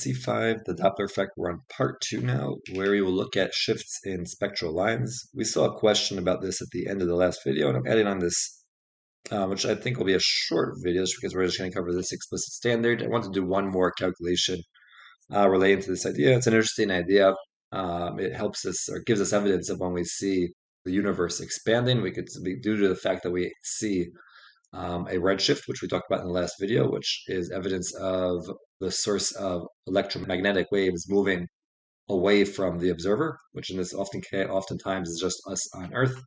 C5, the Doppler effect. We're on part 2 now, where we will look at shifts in spectral lines. We saw a question about this at the end of the last video, and I'm adding on this, which I think will be a short video, just because we're just going to cover this explicit standard. I want to do one more calculation relating to this idea. It's an interesting idea. It helps us, or gives us evidence of when we see the universe expanding. We could be due to the fact that we see a redshift, which we talked about in the last video, which is evidence of the source of electromagnetic waves moving away from the observer, which in this oftentimes is just us on Earth.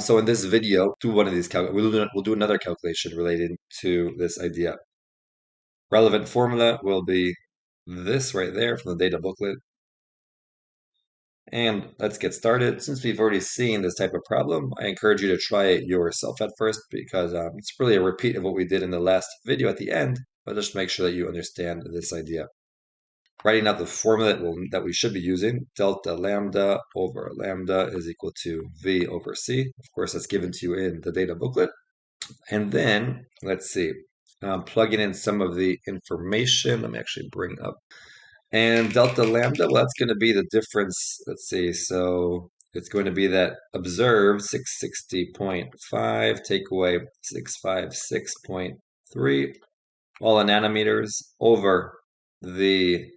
So in this video, do one of these we'll do another calculation related to this idea. Relevant formula will be this right there from the data booklet. And let's get started. Since we've already seen this type of problem, I encourage you to try it yourself at first, because it's really a repeat of what we did in the last video at the end, but just make sure that you understand this idea. Writing out the formula that we should be using, delta lambda over lambda is equal to V over C. Of course, that's given to you in the data booklet. And then, let's see, plugging in some of the information. Let me actually bring up. And delta lambda, well, that's going to be the difference. Let's see. So it's going to be that observed 660.5, take away 656.3, all in nanometers over the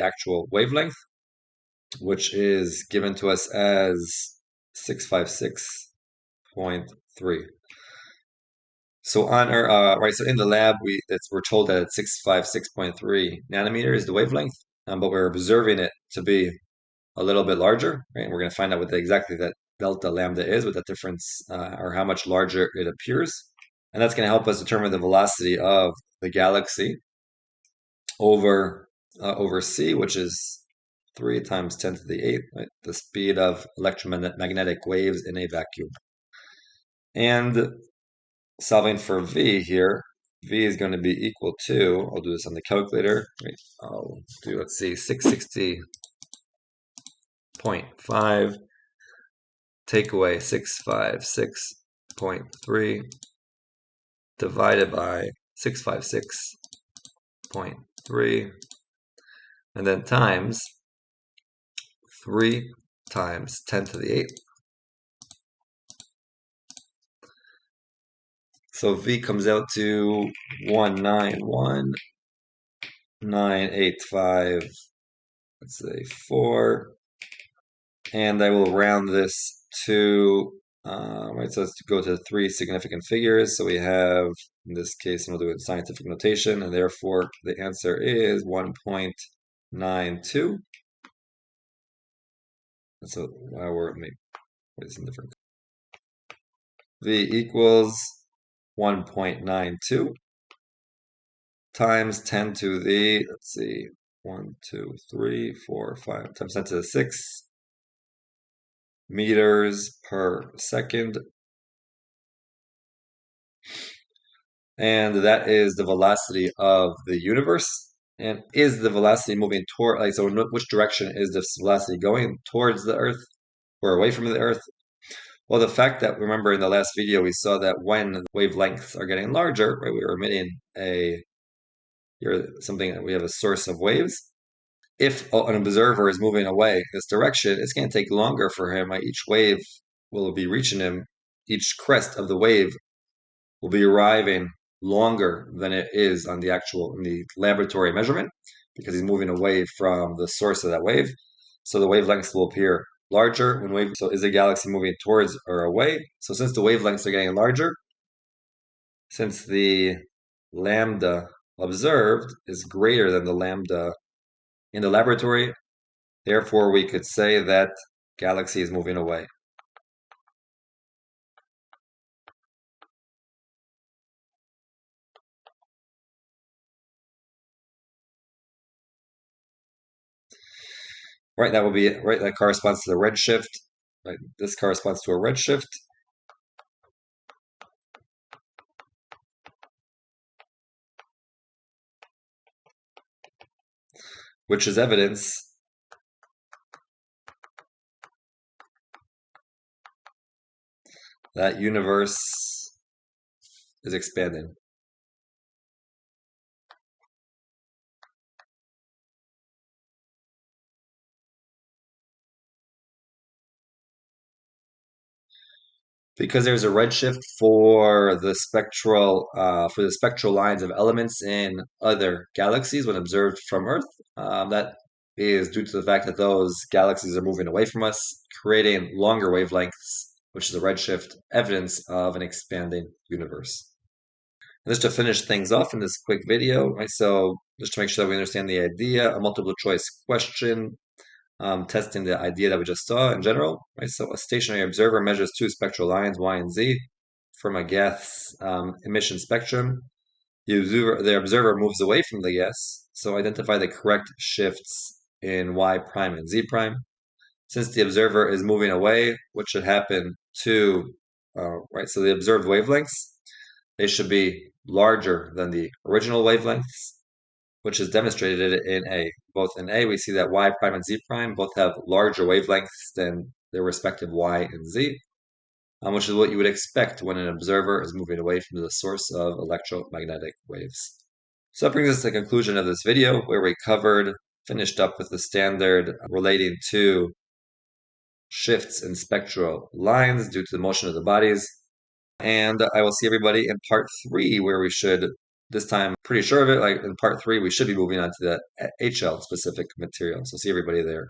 actual wavelength, which is given to us as 656.3. So on our so in the lab we're told that it's 656.3 nanometers is the wavelength, but we're observing it to be a little bit larger, right? And we're going to find out what exactly that delta lambda is, what that difference or how much larger it appears, and that's going to help us determine the velocity of the galaxy over c, which is 3 times 10 to the 8th, right? The speed of electromagnetic waves in a vacuum. And solving for V here, V is going to be equal to, I'll do this on the calculator, right? I'll do, let's see, 660.5, take away 656.3, divided by 656.3, and then times 3 times 10 to the 8th. So V comes out to 191,985, let's say 4, and I will round this to, right, so let's go to 3 significant figures. So we have, in this case, and we'll do it in scientific notation, and therefore the answer is 1.92. So we're maybe some different. V equals 1.92 times 10 to the, let's see, 1, 2, 3, 4, 5 times 10 to the 6 meters per second. And that is the velocity of the universe. And is the velocity moving toward, like, so in which direction is this velocity going? Towards the Earth or away from the Earth? Well, the fact that, remember in the last video, we saw that when the wavelengths are getting larger, right, we are emitting something that we have a source of waves. If an observer is moving away this direction, it's going to take longer for him. Right? Each wave will be reaching him. Each crest of the wave will be arriving longer than it is on in the laboratory measurement, because he's moving away from the source of that wave. So the wavelengths will appear larger so is the galaxy moving towards or away? So since the wavelengths are getting larger, since the lambda observed is greater than the lambda in the laboratory, therefore we could say that galaxy is moving away. Right, that will be it, right? That corresponds to the redshift. Right, this corresponds to a redshift. Which is evidence that universe is expanding. Because there's a redshift for the spectral lines of elements in other galaxies when observed from Earth. That is due to the fact that those galaxies are moving away from us, creating longer wavelengths, which is a redshift evidence of an expanding universe. And just to finish things off in this quick video, right, so just to make sure that we understand the idea, a multiple choice question testing the idea that we just saw in general. Right? So a stationary observer measures two spectral lines, Y and Z, from a gas emission spectrum. The observer moves away from the gas, so identify the correct shifts in Y prime and Z prime. Since the observer is moving away, what should happen to, right, so the observed wavelengths, they should be larger than the original wavelengths, which is demonstrated in A. Both in A, we see that Y prime and Z prime both have larger wavelengths than their respective Y and Z, which is what you would expect when an observer is moving away from the source of electromagnetic waves. So that brings us to the conclusion of this video, where we finished up with the standard relating to shifts in spectral lines due to the motion of the bodies. And I will see everybody in part 3, where we should, this time, pretty sure of it, like in part 3, we should be moving on to the HL specific material. So see everybody there.